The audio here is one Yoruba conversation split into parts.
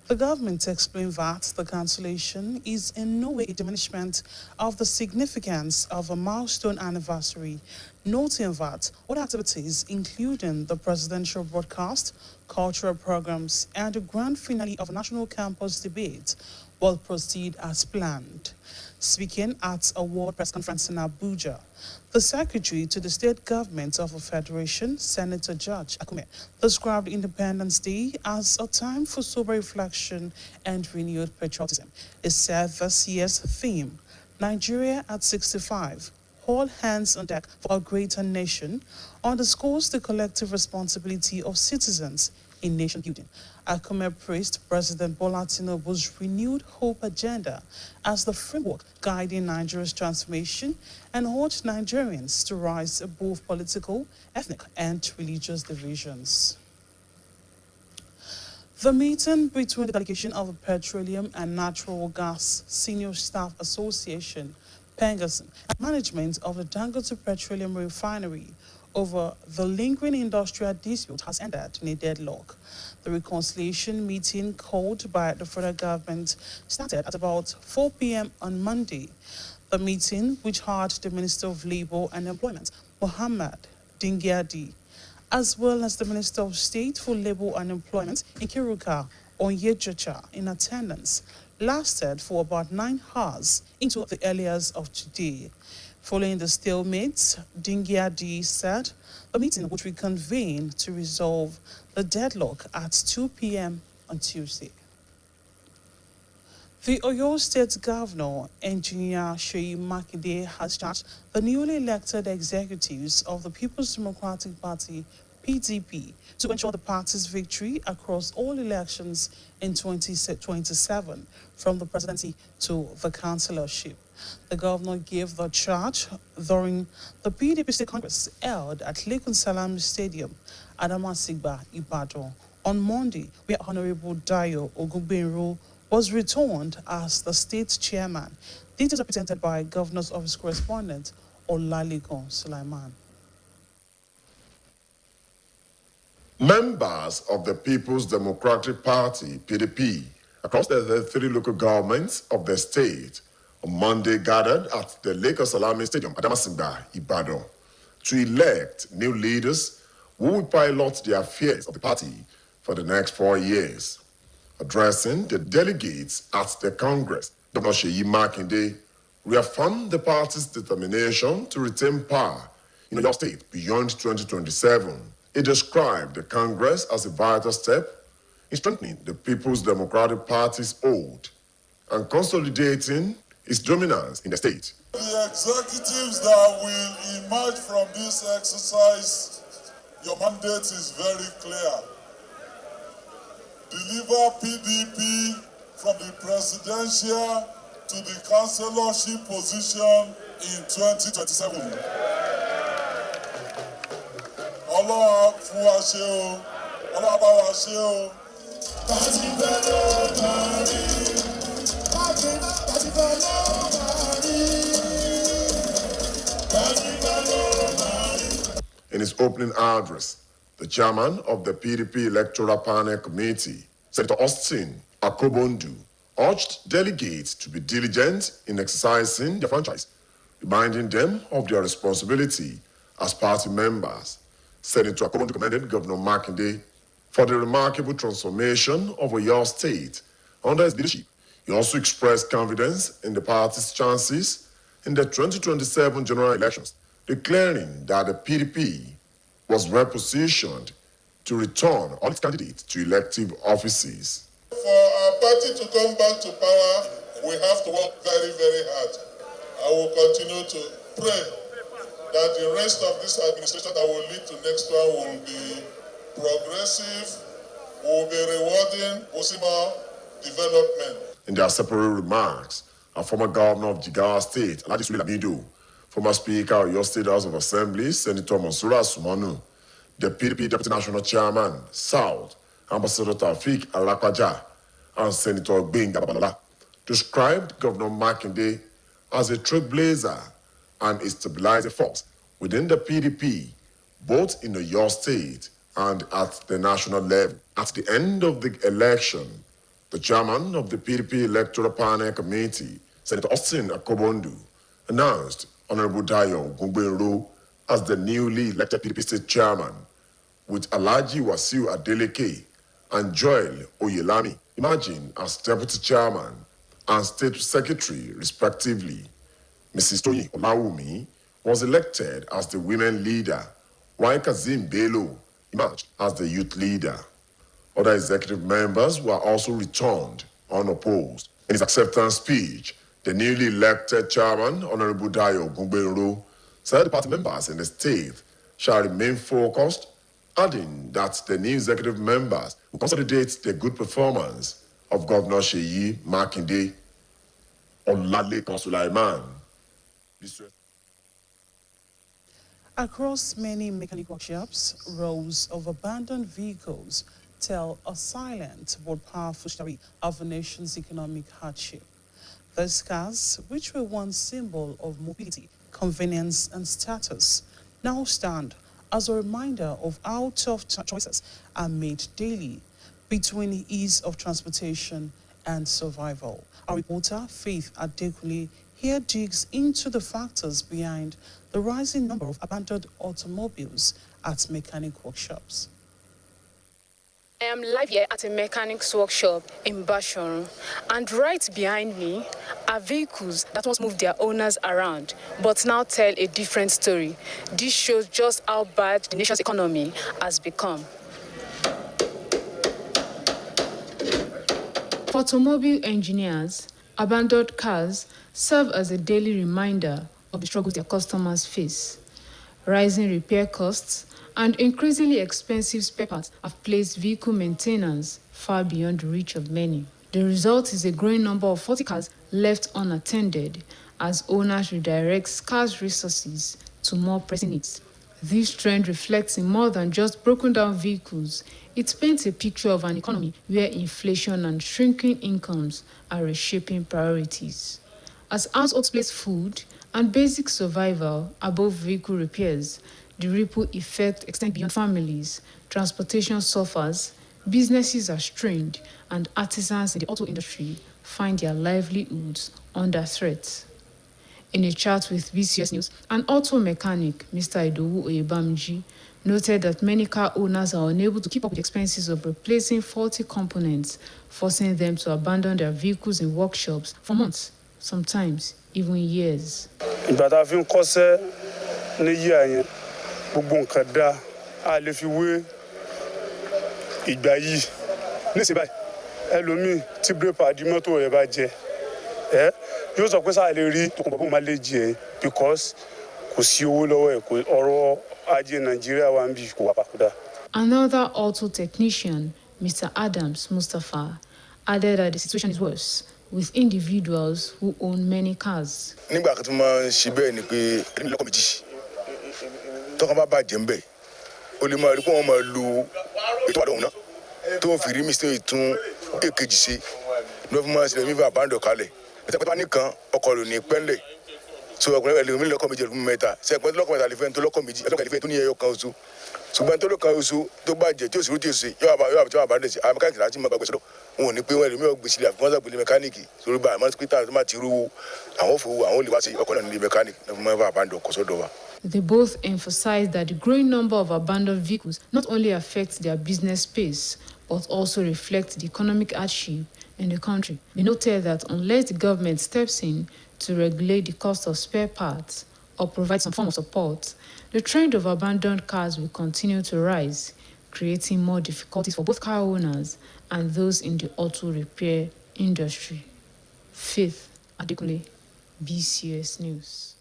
The government explained that the cancellation is in no way a diminishment of the significance of a milestone anniversary, noting that other activities, including the presidential broadcast, cultural programs, and the grand finale of a national campus debate, will proceed as planned. Speaking at a World Press Conference in Abuja, the Secretary to the State Government of the Federation, Senator George Akume, described Independence Day as a time for sober reflection and renewed patriotism. He said this year's theme, Nigeria at 65, all hands on deck for a greater nation, underscores the collective responsibility of citizens in nation building. Akume praised President Bola Tinubu's renewed hope agenda as the framework guiding Nigeria's transformation and urged Nigerians to rise above political, ethnic, and religious divisions. The meeting between the delegation of the Petroleum and Natural Gas Senior Staff Association, Pengasin, and management of the Dangote Petroleum Refinery over the lingering industrial dispute has ended in a deadlock. The reconciliation meeting called by the federal government started at about 4 p.m. on Monday. The meeting, which had the Minister of Labour and Employment, Mohammed Dingyadi, as well as the Minister of State for Labour and Employment, Nkiruka Onyejocha, in attendance, lasted for about 9 hours into the early hours of today. Following the stalemate, Dingyadi said the meeting would reconvene to resolve the deadlock at 2 p.m. on Tuesday. The Oyo State Governor, Engineer Seyi Makinde, has charged the newly elected executives of the People's Democratic Party, PDP, to ensure the party's victory across all elections in 2027, from the presidency to the councillorship. The governor gave the charge during the PDP State Congress held at Lekun Salam Stadium, Adamasingba, Ibadan, on Monday, where Honorable Dayo Ogunbenro was returned as the state chairman. Details are presented by Governor's Office correspondent Olalekan Sulaiman. Members of the People's Democratic Party, PDP, across the 3 local governments of the state, on Monday gathered at the Lekun Salam Stadium, Adamasingba, Ibadan, to elect new leaders who will pilot the affairs of the party for the next 4 years. Addressing the delegates at the Congress, Dr. Seyi Makinde reaffirmed the party's determination to retain power in your state beyond 2027. He described the Congress as a vital step in strengthening the People's Democratic Party's hold and consolidating its dominance in the state. The executives that will emerge from this exercise, your mandate is very clear. Deliver PDP from the presidential to the councillorship position in 2027. Ọlọ́run fún wa ṣe o, Ọlọ́run bá wa ṣe o. In his opening address, the chairman of the PDP Electoral Panel Committee, Senator Austin Akobondu, urged delegates to be diligent in exercising their franchise, reminding them of their responsibility as party members. Senator Akobondu commended Governor Makinde for the remarkable transformation of Oyo State under his leadership. He also expressed confidence in the party's chances in the 2027 general elections, declaring that the PDP was well positioned to return all its candidates to elective offices. For our party to come back to power, we have to work very, very hard. I will continue to pray that the rest of this administration that will lead to next one will be progressive, will be rewarding, possible development. In their separate remarks, a former governor of Jigawa State, Alhaji Sule Lamido, former Speaker of your State House of Assembly, Senator Mansura Sumanu, the PDP Deputy National Chairman, South, Ambassador Taufik Alakwaja, and Senator Gbenga Babalola, described Governor Makinde as a trailblazer and a stabilizing force within the PDP, both in Oyo State and at the national level. At the end of the election, The chairman of the PDP Electoral Panel Committee, Senator Austin Akobondu, announced Honorable Dayo Gungbenro as the newly elected PDP state chairman, with Alhaji Wasiu Adeleke and Joel Oyelami emerging as deputy chairman and state secretary, respectively. Mrs. Toyin Olawumi was elected as the women leader, while Kazim Bello emerged as the youth leader. Other executive members were also returned unopposed. In his acceptance speech, the newly elected chairman, Honorable Dayo Gungbenro, said the party members in the state shall remain focused, adding that the new executive members will consolidate the good performance of Governor Seyi Makinde. Olalekan Sulaiman. Across many mechanic workshops, rows of abandoned vehicles tell a silent but powerful story of a nation's economic hardship. These cars, which were once symbol of mobility, convenience, and status, now stand as a reminder of how tough choices are made daily between ease of transportation and survival. Our reporter, Faith Adekunle, here digs into the factors behind the rising number of abandoned automobiles at mechanic workshops. I am live here at a mechanics workshop in Bashoru, and right behind me are vehicles that once moved their owners around, but now tell a different story. This shows just how bad the nation's economy has become. For automobile engineers, abandoned cars serve as a daily reminder of the struggles their customers face. Rising repair costs and increasingly expensive spare parts have placed vehicle maintenance far beyond the reach of many. The result is a growing number of faulty cars left unattended as owners redirect scarce resources to more pressing needs. This trend reflects in more than just broken down vehicles. It paints a picture of an economy where inflation and shrinking incomes are reshaping priorities. As households place food and basic survival above vehicle repairs, the ripple effect extends beyond families. Transportation suffers, businesses are strained, and artisans in the auto industry find their livelihoods under threat. In a chat with BCOS News, an auto mechanic, Mr. Idowu Oyebamji, noted that many car owners are unable to keep up with the expenses of replacing faulty components, forcing them to abandon their vehicles in workshops for months, sometimes even years. Ìgbà tá a fi ń kọ́ṣẹ́ ní yíyà yẹn, gbogbo nǹkan dá a lè fi wé ìgbà yìí. Nísìnyí báyìí, ẹlòmíì tí bírèpà di mọ́tò rẹ̀ bá jẹ, yóò sọ pé sáà lè rí tòkùnbọ̀ fún máléjì ẹ̀ because kò sí owó lọ́wọ́ ẹ̀, kò ọ̀rọ̀ ajé Nàìjíríà wà ń bì kò wà pàkúdà. Another auto technician, Mr. Adams Mustafa, added that the situation is worse with individuals who own many cars. Nígbà kan tí mo ṣe bẹ́ẹ̀ ni pé ẹni lọ́kọ̀ méjì tọ́kàn bá bàjẹ́ ń bẹ̀ ó lè máa rí pé wọ́n máa lo ètò àdéhùn náà tó ń fi rí mistake tún èkejì ṣe ní wọ́n fi máa ṣe lẹ́mí bá àbáńdọ̀ kalẹ̀ ìtàpẹ́tà nìkan ọkọ̀ rò ní pẹ́ńlẹ̀ so ọkùnrin ẹlẹ́mí lọ́kọ̀ méjì ẹ̀rù mẹ́ta ṣẹ́pẹ́ lọ́kọ̀ mẹ́ta lè fẹ́ tó lọ́kọ̀ méjì ẹlọ́kọ̀ lè fẹ́ tó ní ẹyọ kan oṣù ṣùgbọ́n tó lọ́kọ̀ oṣù tó bàjẹ́ tí òṣèlú tí èsè yóò àbá dẹ̀ sí àwọn mẹkáníkì láti máa gbàgbé sọ́dọ̀ wọn ò ní pé wọ́n ẹlẹ́mí ọ̀gbìn sílẹ̀ àfikún ọ̀sán gbélé mẹkáníkì sórí bá àmọ́ sípítà tó máa ti rú àwọn òfò àwọn olè wá sí ọkọ̀ náà nílé mẹkáníkì náà fún mọ́ àbáńdọ̀ kọ̀ sọ́dọ̀ wa. They both emphasized that the growing number of abandoned vehicles not only affects their business space, but also reflects the economic hardship in the country. They noted that unless the government steps in to regulate the cost of spare parts or provide some form of support, the trend of abandoned cars will continue to rise, creating more difficulties for both car owners and those in the auto repair industry. Faith Adekunle, BCOS News.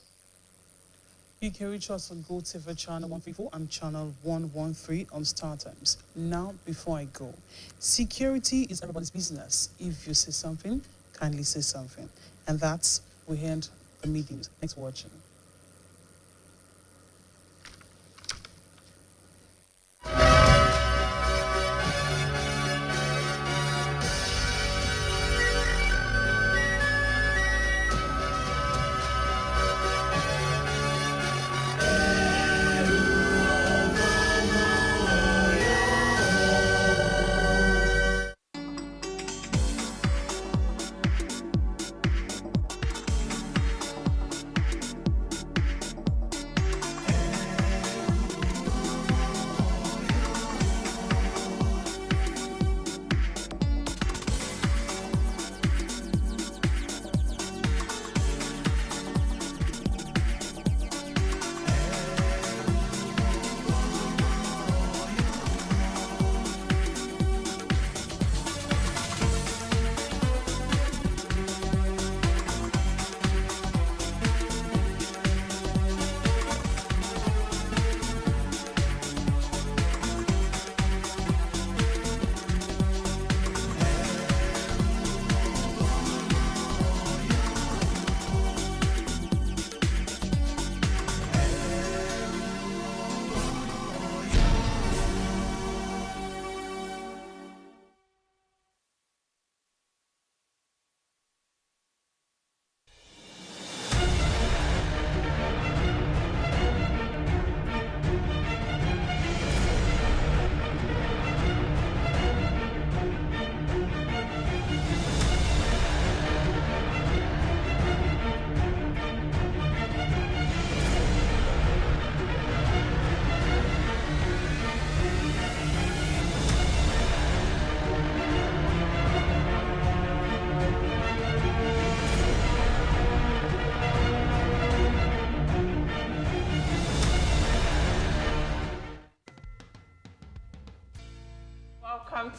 You can reach us on GoTV channel 134 and channel 113 on StarTimes. Now, before I go, security is everybody's business. If you say something, kindly say something. And that's, we end the meeting. Thanks for watching.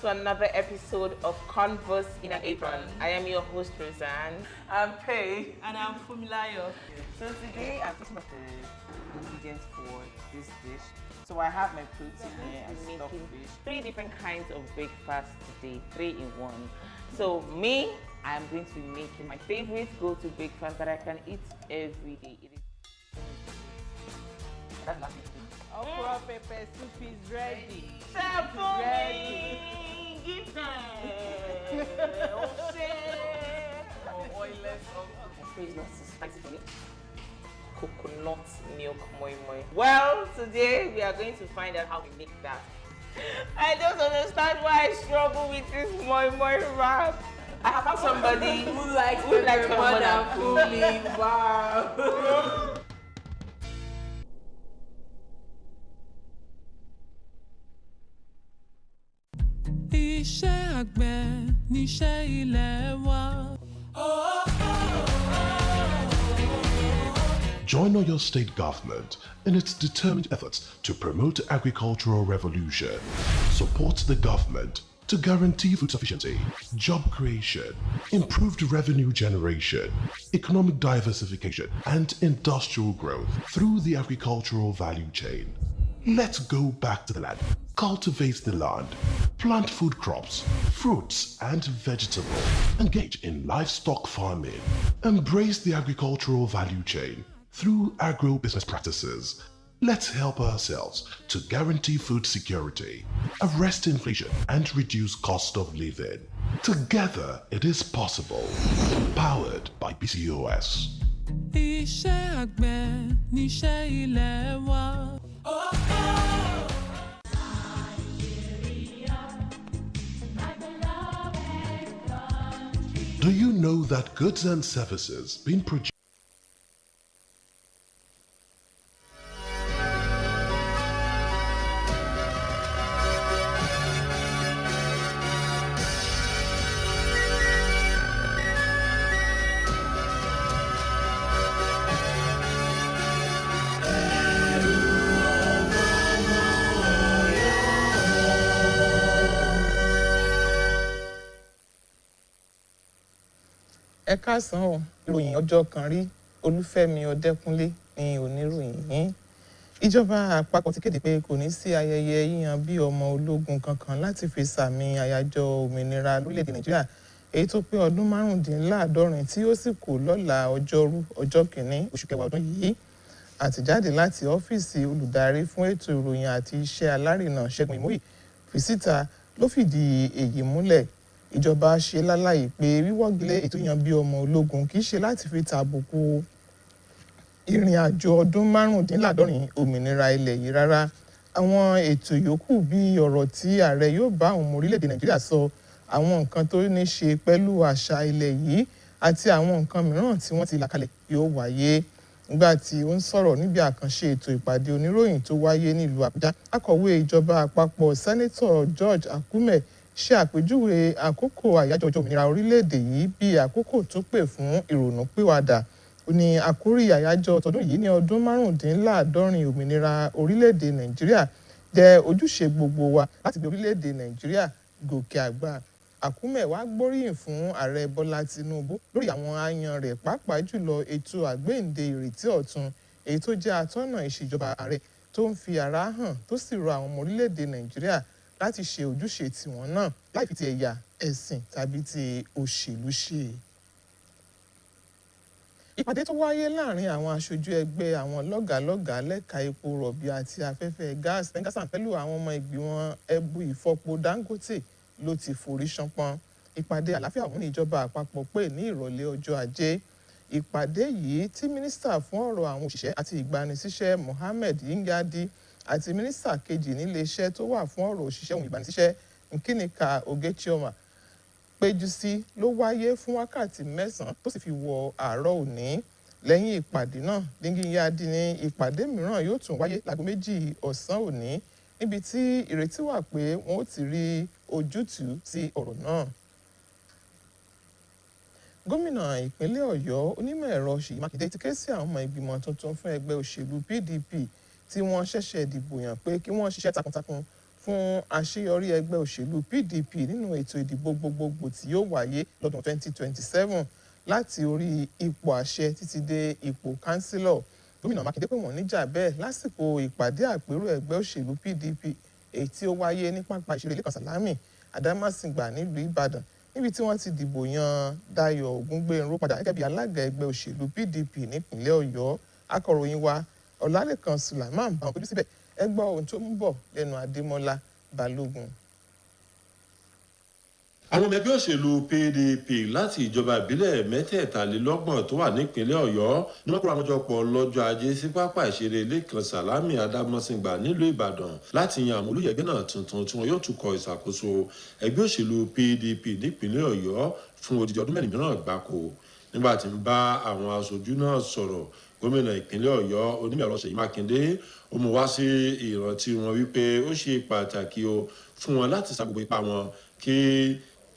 to another episode of Converse in an Apron. I am your host, Roseanne. I'm Pei. And I'm Fumilayo. So today I'm talking about the ingredients for this dish. So I have my protein here and stockfish. 3 different kinds of breakfast today, 3 in 1. So me, I'm going to be making my favorite go-to breakfast that I can eat every day. It is Okra pepper soup is ready. Chef for me! Give them! Oilless Please not so spicy for me. Coconut milk moi moi. Well, today we are going to find out how we make that. I don't understand why I struggle with this moi moi wrap. I have found somebody who likes pepper more than food. Wow. Iṣẹ́ àgbẹ̀ níṣẹ́ ilé wa. Join Oyo State government in its determined efforts to promote agricultural revolution. Support the government to guarantee food sufficiency, job creation, improved revenue generation, economic diversification, and industrial growth through the agricultural value chain. Let's go back to the land, cultivate the land, plant food crops, fruits and vegetables, engage in livestock farming, embrace the agricultural value chain through agro-business practices. Let's help ourselves to guarantee food security, arrest inflation and reduce cost of living. Together it is possible. Powered by BCOS. Iṣẹ́ àgbẹ̀ níṣẹ́ ilé wa. Do you know that goods and services being produced Ẹ káàsán o, ìròyìn ọjọ́ kan rí Olúfẹ́mi Ọdẹ́kúnlé ní oníròyìn yín. Ìjọba àpapọ̀ ti kéde pé kò ní sí ayẹyẹ yíyan bí ọmọ ológun kankan láti fi sàmì àyájọ́ òmìnira lórílẹ̀‐èdè Nàìjíríà èyí tó pé ọdún 75 tí ó sì kù lọ́la ọjọ́rú ọjọ́ kìíní oṣù kẹwàá ọdún yìí. Àtẹ̀jáde láti ọ́fíìsì olùdarí fún ètò ìròyìn àti iṣẹ́ alárinà Ṣẹ́gun Ìmóyì fi síta ló fìdí èyí múlẹ̀. Ìjọba ṣe lálàyé pé wíwọ́gilé ètò yíyan bí ọmọ ológun kì í ṣe láti fi tàbùkù ìrìn àjò ọdún 75 òmìnira ilẹ̀ yìí rárá. Àwọn ètò yòókù bí ọ̀rọ̀ tí ààrẹ yóò bá àwọn ọmọ orílẹ̀-èdè Nàìjíríà sọ, àwọn nǹkan tó ní ṣe pẹ̀lú àṣà ilẹ̀ yìí àti àwọn nǹkan mìíràn tí wọ́n ti là kalẹ̀ yóò wáyé. Nígbà tí ó ń sọ̀rọ̀ níbi àkànṣe ètò ìpàdé oníròyìn tó wáyé nílùú Àbújá, akọ̀wé ìjọba àpapọ̀ Sẹ́nẹ́tọ̀ George Akume ṣe àpèjúwe àkókò àyájọ́ ọjọ́ òmìnira orílẹ̀-èdè yìí bí àkókò tó pè fún ìrònúpìwàdà. Ó ní àkórí àyájọ́ tọdún yìí ní ọdún 75 òmìnira orílẹ̀-èdè Nàìjíríà jẹ́ ojúṣe gbogbo wa láti gbé orílẹ̀-èdè Nàìjíríà gòkè àgbà. Akume wá gbóríyìn fún ààrẹ Bọ́lá Tinubu lórí àwọn àyàn rẹ̀ pàápàá jùlọ ètò àgbéǹde ìrètí ọ̀tun èyí tó jẹ́ atọ́nà ìṣèjọba ààrẹ tó ń fi ara hàn tó sì rọ àwọn ọmọ orílẹ̀-èdè Nàìjíríà láti ṣe ojúṣe tiwọn náà láì fi ti ẹ̀yà, ẹ̀sìn tàbí ti òṣèlú ṣe. Ìpàdé tó wáyé láàrin àwọn aṣojú ẹgbẹ́ àwọn lọ́gàálọ́gàá lẹ́ka epo rọ̀bì àti afẹ́fẹ́ gáàsì Pengassan pẹ̀lú àwọn ọmọ ìgbìmọ̀ ẹbu ìfọpo Dangote ló ti forí ṣánpọ́n. Ìpàdé àlàáfíà ọ̀hún ní ìjọba àpapọ̀ pè ní ìrọ̀lẹ́ ọjọ́ Ajé. Ìpàdé yìí tí mínísítà fún ọ̀rọ̀ àwọn òṣìṣẹ́ àti ìgbanisíṣẹ́ Mohammed Yingadi àti mínísítà kejì nílé iṣẹ́ tó wà fún ọ̀rọ̀ òṣìṣẹ́ ohun ìgbanisíṣẹ́ Nkinika Ogechioma péjú sí ló wáyé fún wákàtí 9 tó sì fi wọ àárọ̀ òní. Lẹ́yìn ìpàdé náà, Yingadi ní ìpàdé mìíràn yóò tún wáyé láago 2 ọ̀sán òní níbi tí ìrètí wà pé wọn ó ti rí ojútùú sí ọ̀rọ̀ náà. Gómìnà ìpínlẹ̀ Ọ̀yọ́ onímọ̀ ẹ̀rọ Ṣèyí Mákindé ti ké sí àwọn ọmọ ìgbìmọ̀ tuntun fún ẹgbẹ́ òṣèlú PDP tí wọ́n ṣẹ̀ṣẹ̀ dìbò yàn pé kí wọ́n ṣiṣẹ́ takuntakun fún àṣeyọrí ẹgbẹ́ òṣèlú PDP nínú ètò ìdìbò gbogbogbò tí yóò wáyé lọ́dún 2027 láti orí ipò àṣẹ títí dé ipò kánsílọ̀. Gómìnà Mákindé pè wọ́n níjà bẹ́ẹ̀ lásìkò ìpàdé àpérò ẹgbẹ́ òṣèlú PDP èyí tí ó wáyé ní pápá ìṣeré Lẹ́kan Sàlámì Adámàsìngbà nílùú Ìbàdàn níbi tí wọ́n ti dìbò yan Dayọ̀ Ògúngbénró padà gẹ́gẹ́ bí alága ẹgbẹ́ òṣèlú PDP nípìnlẹ̀ Ọ̀yọ́. Akọ̀ròyìn wa Ọlálékan Sulaiman bá wọn fojú síbẹ̀ ẹ gbọ́ ohun tó ń bọ̀ lẹ́nu Adémọ́lá Balógun. Àwọn ọmọ ẹgbẹ́ òṣèlú PDP láti ìjọba ìbílẹ̀ mẹ́tẹ̀ẹ̀talélọ́gbọ̀n tó wà nípìnlẹ̀ Ọ̀yọ́ ní wọ́n kóra wọn jọ pọ̀ lọ́jọ́ Ajé sí pápá ìṣeré Lẹ́kan Sàlámì Adámọ́sìngbà nílùú Ìbàdàn láti yan àwọn olóyè ẹgbẹ́ náà tuntun tí wọn yóò tukọ̀ ìṣàkóso ẹgbẹ́ òṣèlú PDP nípìnlẹ̀ Ọ̀yọ́ fún odidi ọdún mẹ́rin mìíràn gbáko. Nígbà tí ń bá àwọn aṣojú náà sọ̀rọ̀, gómìnà ìpínlẹ̀ Ọ̀yọ́ Onímọ̀-ẹ̀rọ Ṣèyí Mákindé ó mú wá sí ìrántí wọn wípé ó ṣe pàtàkì o fún wọn láti sa gbogbo ipá wọn kí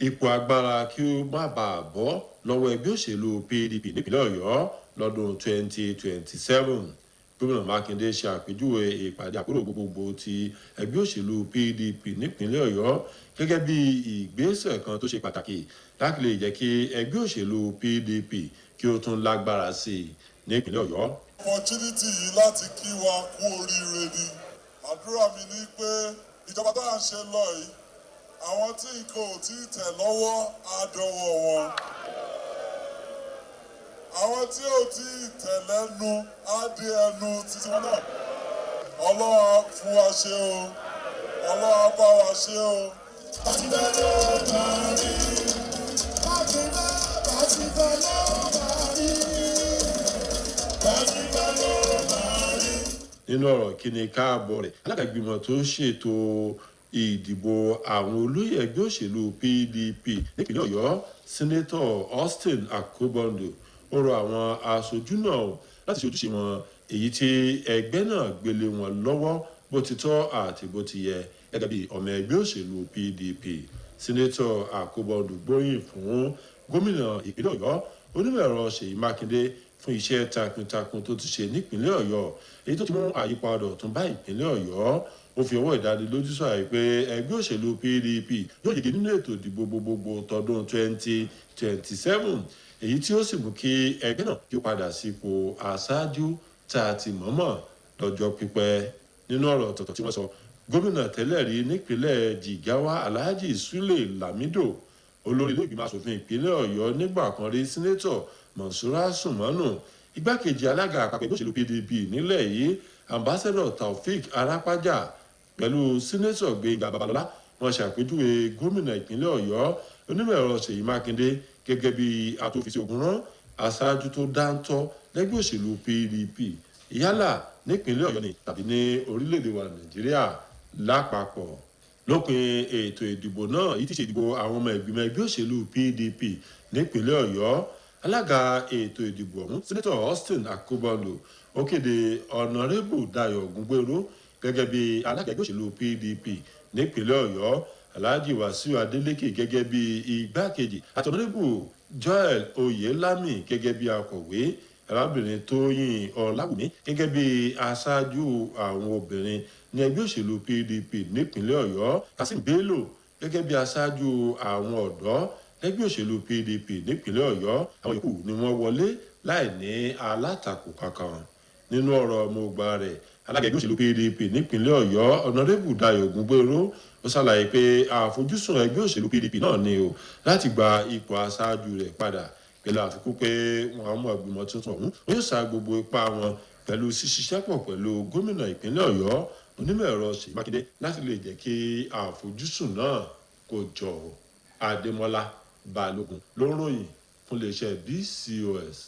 ipò agbára kí ó má bàa bọ́ lọ́wọ́ ẹgbẹ́ òṣèlú PDP nípìnlẹ̀ Ọ̀yọ́ lọ́dún 2027. Gómìnà Mákindé ṣe àpèjúwe ìpàdé àpérò gbogbogbò ti ẹgbẹ́ òṣèlú PDP nípìnlẹ̀ Ọ̀yọ́ gẹ́gẹ́ bí ìgbésẹ̀ kan tó ṣe pàtàkì láti lè jẹ́ kí ẹgbẹ́ òṣèlú PDP kí ó tún lágbára sí i nípìnlẹ̀ Ọ̀yọ́. Opportunity yìí láti kí wa kú oríire ni. Àdúrà mi ni pé ìjọba tó à ń ṣe lọ yìí, àwọn tí nǹkan ò tí ì tẹ̀ lọ́wọ́ á dọwọ́ wọn. Àwọn tí ò tí ì tẹ̀ lẹ́nu á dé ẹnu títí wọn náà. Ọlọ́run á fún wa ṣe o. Ọlọ́run á bá wa ṣe o. Nínú ọ̀rọ̀ kíni káàbọ̀ rẹ̀, alága ìgbìmọ̀ tó ṣètò ìdìbò àwọn olóyè ẹgbẹ́ òṣèlú PDP nípìnlẹ̀ Ọ̀yọ́ Sẹ́nẹ́tọ̀ Austin Akobando ó rọ àwọn aṣojú náà láti ṣe ojúṣe wọn èyí tí ẹgbẹ́ náà gbélé wọn lọ́wọ́ bó ti tọ́ àti bó ti yẹ gẹ́gẹ́ bí ọmọ ẹgbẹ́ òṣèlú PDP. Sẹ́nẹ́tọ̀ Akobando gbóríyìn fún gómìnà ìpínlẹ̀ Ọ̀yọ́ Onímọ̀-ẹ̀rọ Ṣèyí Mákindé fún iṣẹ́ takuntakun tó ti ṣe nípìnlẹ̀ Ọ̀yọ́ èyí tó ti mú àyípadà ọ̀tun bá ìpínlẹ̀ Ọ̀yọ́. Ó fi ọwọ́ ìdánilójú sọ̀rọ̀ pé ẹgbẹ́ òṣèlú PDP yóò yege nínú ètò ìdìbò gbogbogbò tọdún 2027 èyí tí ó sì mú kí ẹgbẹ́ náà kí ó padà sípò aṣáájú tá a ti mọ̀ọ́mọ̀ lọ́jọ́ pípẹ́. Nínú ọ̀rọ̀ tọ̀tọ̀ tí wọ́n sọ, gómìnà tẹ́lẹ̀ rí nípínlẹ̀ Jigawa Alhaji Sule Lamido, olórí ilé ìgbìmọ̀ asòfin ìpínlẹ̀ Ọ̀yọ́ nígbà kan rí Sẹ́nẹ́tọ̀ Monsura Sumanu, igbákejì alága àpapọ̀ ẹgbẹ́ òṣèlú PDP nílẹ̀ yìí Ambassador Taofik Arapaja pẹ̀lú Sẹ́nẹ́tọ̀ Gbénga Babalọ́lá wọ́n ṣàpèjúwe gómìnà ìpínlẹ̀ Ọ̀yọ́ Onímọ̀-ẹ̀rọ Ṣèyí Mákindé gẹ́gẹ́ bí atófisí ogun rán aṣáájú tó dáńtọ́ lẹ́gbẹ́ òṣèlú PDP yálà nípínlẹ̀ Ọ̀yọ́ ni tàbí ní orílẹ̀-èdè wa Nàìjíríà lápapọ̀. Lópin ètò ìdìbò náà yìí ti ṣe ìdìbò àwọn ọmọ ìgbìmọ̀ ẹgbẹ́ òṣèlú PDP nípínlẹ̀ Ọ̀yọ́, alága ètò ìdìbò ọ̀hún Sẹ́nẹ́tọ̀ Austin Akobando ó kéde Honorable Dayọ̀ Ògúngbénró gẹ́gẹ́ bí alága ẹgbẹ́ òṣèlú PDP nípínlẹ̀ Ọ̀yọ́, Alhaji Wasiu Adeleke gẹ́gẹ́ bí igbákejì àti Honorable Joel Oyelami gẹ́gẹ́ bí akọ̀wé, arábìnrin Tóyìn Ọláwùmí gẹ́gẹ́ bí aṣáájú àwọn obìnrin ní ẹgbẹ́ òṣèlú PDP nípínlẹ̀ Ọ̀yọ́, Kasim Bello gẹ́gẹ́ bí aṣáájú àwọn ọ̀dọ́ lẹ́gbẹ́ òṣèlú PDP nípínlẹ̀ Ọ̀yọ́. Àwọn yòókù ni wọ́n wọlé láì ní alátakò kankan. Nínú ọ̀rọ̀ ọmọọgbà rẹ̀, alága ẹgbẹ́ òṣèlú PDP nípínlẹ̀ Ọ̀yọ́ Honorable Dayọ̀ Ògúngbénró ó ṣàlàyé pé àfojúsùn ẹgbẹ́ òṣèlú PDP náà ni o láti gba ipò aṣáájú rẹ̀ padà pẹ̀lú àfikún pé wọn mú ìgbìmọ̀ tuntun ọ̀hún ó yóò sa gbogbo ipá wọn pẹ̀lú ṣíṣiṣẹ́ pọ̀ pẹ̀lú gómìnà ìpínlẹ̀ Ọ̀yọ́ Onímọ̀-ẹ̀rọ Ṣèyí Mákindé láti lè jẹ́ kí àfojúsùn náà kó jọ. Adémọ́lá Balógun ló ń ròyìn fún iléeṣẹ́ BCOS.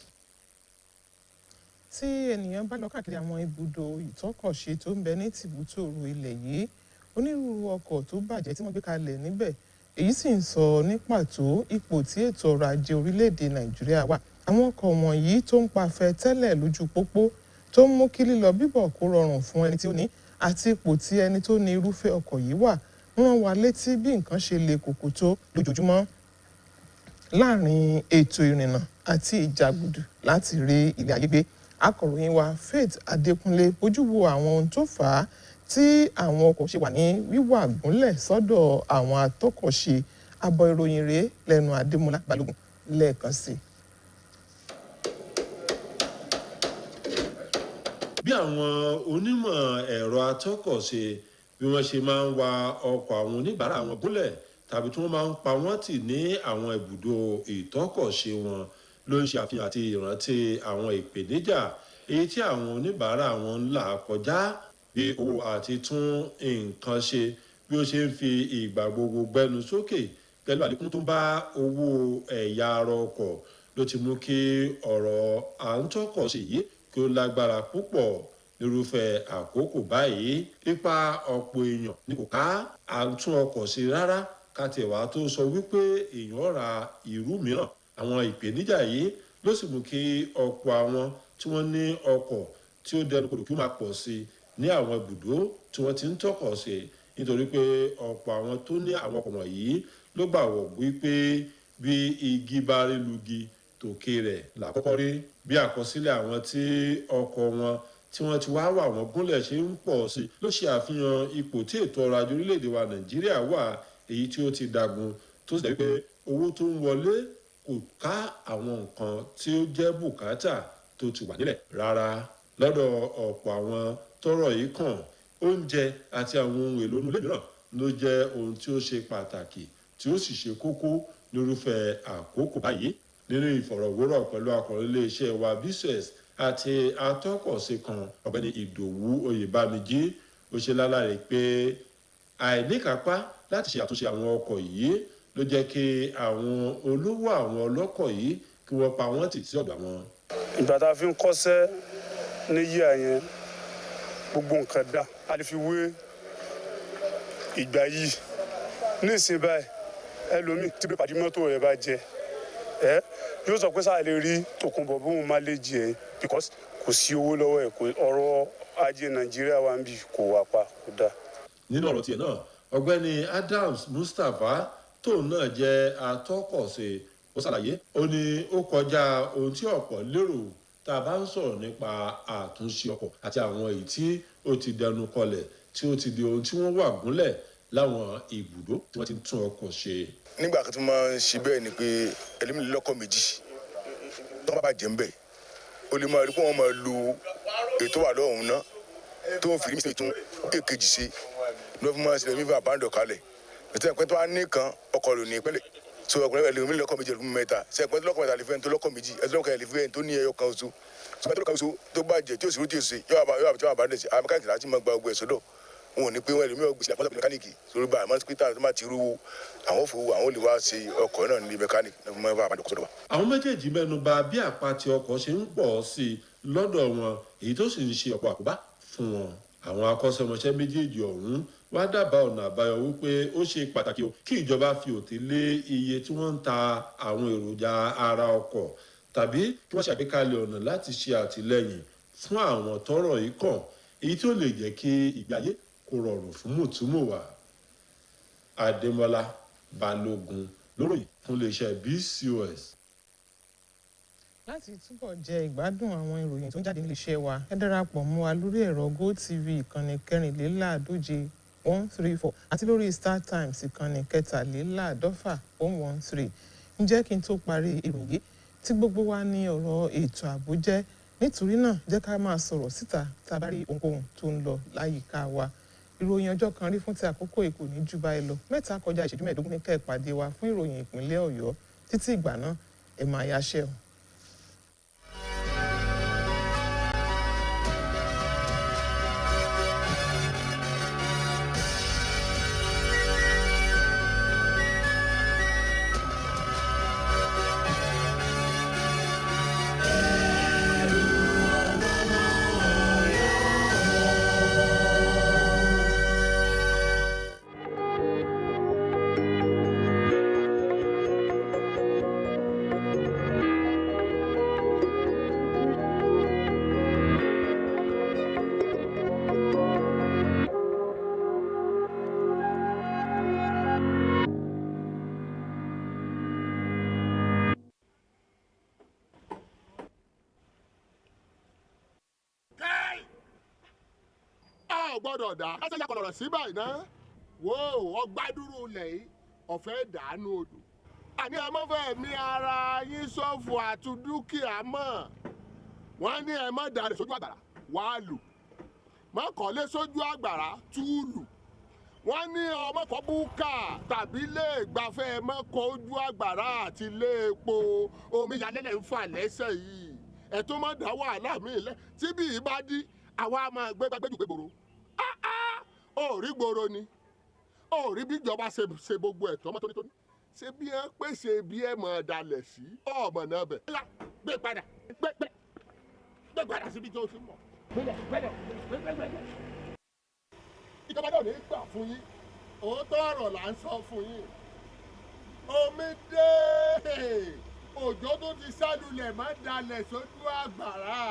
Tí ènìyàn bá lọ káàkiri àwọn ibùdó ìtọ́kọ̀ṣe tó ń bẹ ní tìbútòrò ilẹ̀ yìí, onírúurú ọkọ̀ tó bàjẹ́ tí wọ́n gbé kalẹ̀ níbẹ̀, èyí sì ń sọ ní pàtó ipò tí ètò ọrọ̀ ajé orílẹ̀-èdè Nàìjíríà wà. Àwọn ọkọ̀ wọ̀nyí tó ń pafẹ́ tẹ́lẹ̀ lójú pópó tó ń mú kí lílọ bíbọ̀ kó rọrùn fún ẹni tí ó ní àti ipò tí ẹni tó ní irúfẹ́ ọkọ̀ yìí wà rán wa létí bí nǹkan ṣe le koko tó lójoojúmọ́ láàrin ètò ìrìnnà àti ìjàgùdù láti rí ilé ayé gbé. Akọ̀ròyìn wa Faith Adékúnlé bójú wo àwọn ohun tó fà á tí àwọn ọkọ̀ ṣe wà ní wíwà gúnlẹ̀ sọ́dọ̀ àwọn atọ́kọ̀ṣe. Àbọ̀ ìròyìn rèé lẹ́nu Adémọ́lá Balógun lẹ́ẹ̀kan sí. Bí àwọn onímọ̀ ẹ̀rọ atọ́kọ̀ṣe bí wọ́n ṣe máa ń wa ọkọ̀ àwọn oníbàárà wọn gúnlẹ̀ tàbí tí wọ́n máa ń pa wọ́n tì ní àwọn ibùdó ìtọ́kọ̀ṣe wọn ló ń ṣe àfihàn àti ìrántí àwọn ìpèníjà èyí tí àwọn oníbàárà wọn ń là kọjá bí owó àti tún nǹkan ṣe bí ó ṣe ń fi ìgbà gbogbo gbẹnu sókè pẹ̀lú àlékún tó ń bá owó ẹ̀yà ara ọkọ̀ ló ti mú kí ọ̀rọ̀ à ń tọ́kọ̀ṣe yìí kí ó lágbára púpọ̀ nírúfẹ́ àkókò báyìí. Ipa ọ̀pọ̀ èèyàn ní kò ká à ń tún ọkọ̀ ṣe rárá ká tiẹ̀ wá tó sọ wípé èèyàn ra irú mìíràn. Àwọn ìpèníjà yìí ló sì mú kí ọ̀pọ̀ àwọn tí wọ́n ní ọkọ̀ tí ó dẹnu kodò kí ó máa pọ̀ sí ní àwọn ibùdó tí wọ́n ti ń tọ́kọ̀ ṣe nítorí pé ọ̀pọ̀ àwọn tó ní àwọn ọkọ̀ wọ̀nyí ló gbà wọ̀ wípé bí igi bá rí lugi tòkè rẹ̀ làkọ́kọ́ rí. Bí àkọsílẹ̀ àwọn tí ọkọ̀ wọn tí wọ́n ti wá wà wọ́n gúnlẹ̀ ṣe ń pọ̀ sí ló ṣe àfihàn ipò tí ètò ọrọ̀ ajé orílẹ̀-èdè wa Nàìjíríà wà èyí tí ó ti dagun tó sì jẹ́ pé owó tó ń wọlé kò ká àwọn nǹkan tí ó jẹ́ bùkátà tó ti wà nílẹ̀ rárá. Lọ́dọ̀ ọ̀pọ̀ àwọn tọ́rọ̀ yìí kàn oúnjẹ àti àwọn ohun èlò inú ilé mìíràn ló jẹ́ ohun tí ó ṣe pàtàkì tí ó sì ṣe kókó lórúfẹ́ àkókò báyìí. Nínú ìfọ̀rọ̀wérọ̀ pẹ̀lú akọ̀ròyìn iléeṣẹ́ wa BCOS àti atọ́kọ̀ṣe kan ọ̀gbẹ́ni Ìdòwú Oyèbámijí ó ṣe lálàyé pé àìníkápá láti ṣe àtúnṣe àwọn ọkọ̀ yìí ló jẹ́ kí àwọn olówó àwọn ọlọ́kọ̀ yìí kí wọ́n pa wọ́n tì sí ọ̀dọ̀ wọn. Ìgbà tá a fi ń kọ́ṣẹ́ ní yíyà yẹn gbogbo nǹkan dá a lè fi wé ìgbà yìí ní ìsìn báyìí ẹlòmíì tí bí pàdé mọ́tò rẹ̀ bá jẹ yóò sọ pé sáà lè rí tòkunbọ̀ bóun má lè jẹ because kò sí owó lọ́wọ́ ẹ̀ kò ọ̀rọ̀ ajé Nàìjíríà wa ń bì kò wà pa kò dáa. Nínú ọ̀rọ̀ tiẹ̀ náà ọ̀gbẹ́ni Adams Mustapha tóun náà jẹ́ atọ́kọ̀ṣe ó ṣàlàyé ó ní ó kọjá ohun tí ọ̀pọ̀ lérò tá a bá ń sọ̀rọ̀ nípa àtúnṣe ọkọ̀ àti àwọn èyí tí ó ti dẹnu kọlẹ̀ tí ó ti di ohun tí wọ́n wà gúnlẹ̀ láwọn ibùdó tí wọ́n ti ń tún ọkọ̀ ṣe. Nígbà kan tó máa ń ṣe bẹ́ẹ̀ ni pé ẹlẹ́mìí lọ́kọ̀ méjì tó bá bàjẹ́ ń bẹ̀ ó lè máa rí pé wọ́n máa lu ètò wà lọ́hùn-ún náà tó ń fi rí mísìn tún èkejì ṣe ní wọ́n fi máa ń ṣe mímú àbáńdọ̀ kalẹ̀ ètò ẹ̀pẹ́ tó wá ní kan ọkọ̀ lò ní ìpẹ́lẹ̀ so ọkùnrin ẹlẹ́mìí lọ́kọ̀ méjì ẹlẹ́mìí mẹ́ta ṣe ẹ̀pẹ́ tó lọ́kọ̀ mẹ́ta lè fẹ́ tó lọ́kọ̀ méjì ẹ̀tọ́ lọ́kọ̀ lè fẹ́ tó ní ẹyọ kan oṣù ṣùgbọ́n tó lọ́kọ̀ oṣù tó bàjẹ́ tí òṣèlú tí ò ṣe yóò àbá dẹ̀ sí àwọn mẹkáníkì láti máa gba ogun ẹ̀ sọ́dọ̀ wọn ò ní pé wọn ẹlòmíì ọgbìn àpọ́nlọ́pọ̀ mẹkáníìkì sórí bá àmọ́ pítà tó máa ti rú àwọn òfò àwọn olè wá ṣe ọkọ̀ náà ní mẹkáníìkì náà fún mẹ́fà àbájọ sọ́dọ̀ wa. Àwọn méjèèjì mẹ́nu bà bí àpatì ọkọ̀ ṣe ń pọ̀ sí i lọ́dọ̀ wọn èyí tó sì ń ṣe ọ̀pọ̀ àkóbá fún wọn. Àwọn akọ́ṣẹ́mọṣẹ́ méjèèjì ọ̀hún wá dábàá ọ̀nà àbáyọ wípé ó ṣe pàtàkì kí ìjọba fi òté lé iye tí wọ́n ń ta àwọn èròjà ara ọkọ̀ tàbí kí wọ́n ṣàgbékalẹ̀ ọ̀nà láti ṣe àtìlẹ́yìn fún àwọn tọ́rọ̀ yìí kàn èyí tí ó lè jẹ́ kí ìgbé ayé kó rọrùn fún mùtúmùwà. Adémọ́lá Balógun lóròyìn fún iléeṣẹ́ BCOS. Láti túbọ̀ jẹ ìgbádùn àwọn ìròyìn tó ń jáde nílé iṣẹ́ wa ẹ darapọ̀ mọ́ wa lórí ẹ̀rọ GoTV ìkànnì 134 àti lórí StarTimes ìkànnì 113. Ǹjẹ́ kí n tó parí ìròyìn tí gbogbo wa ní ọ̀rọ̀ ètò ààbò jẹ́ nítorí náà jẹ́ ká máa sọ̀rọ̀ síta tá a bá rí ohunkóhun tó ń lọ láyìíká wa. Ìròyìn ọjọ́ kan rí fún ti àkókò èkó ní jù báyìí lọ 7 kọjá ìṣẹ́jú 15 ní kẹ́ ẹ pàdé wa fún ìròyìn ìpínlẹ̀ Ọ̀yọ́ títí ìgbà náà ẹ máa yáṣẹ́ o. ò gbọ́dọ̀ dá ẹsẹ̀ yà kọ̀lọ̀rọ̀ sí báyìí náà wo ọgbádúró lẹ̀ yìí ọ̀fẹ́ dànù odò àní ẹ mọ́ fẹ́ mi ara yín ṣòfò àti dúkìá mọ́ wọ́n ní ẹ má dalẹ̀ sójú àgbàrá wàá lù má kọ́lé sójú àgbàrá túùlù wọ́n ní ọmọ kan búkà tàbí ilé ìgbafẹ́ mọ́kọ́ ojú àgbàrá àti ilé epo omi ìyálẹ́lẹ̀ ń fà lẹ́sẹ̀ yìí ẹ̀ tó má dá wàhálà mi lẹ́ tí bí yìí bá dí àwa máa gbé gbàgbéjù pé gbòòrò ó rí gbòòrò ni ó rí bí ìjọba ṣe gbogbo ẹ̀ tọ́mọ́ tónítóní ṣé bí ẹ pèsè bí ẹ mọ̀ dalẹ̀ sí ọmọ náà bẹ̀. gbé padà gbé padà síbi tí o ti mọ̀. ìjọba náà ní gbà fún yín òótọ́ ọ̀rọ̀ là ń sọ fún yín omi dé òjò tó ti sálulẹ̀ má dalẹ̀ sójú àgbàrá.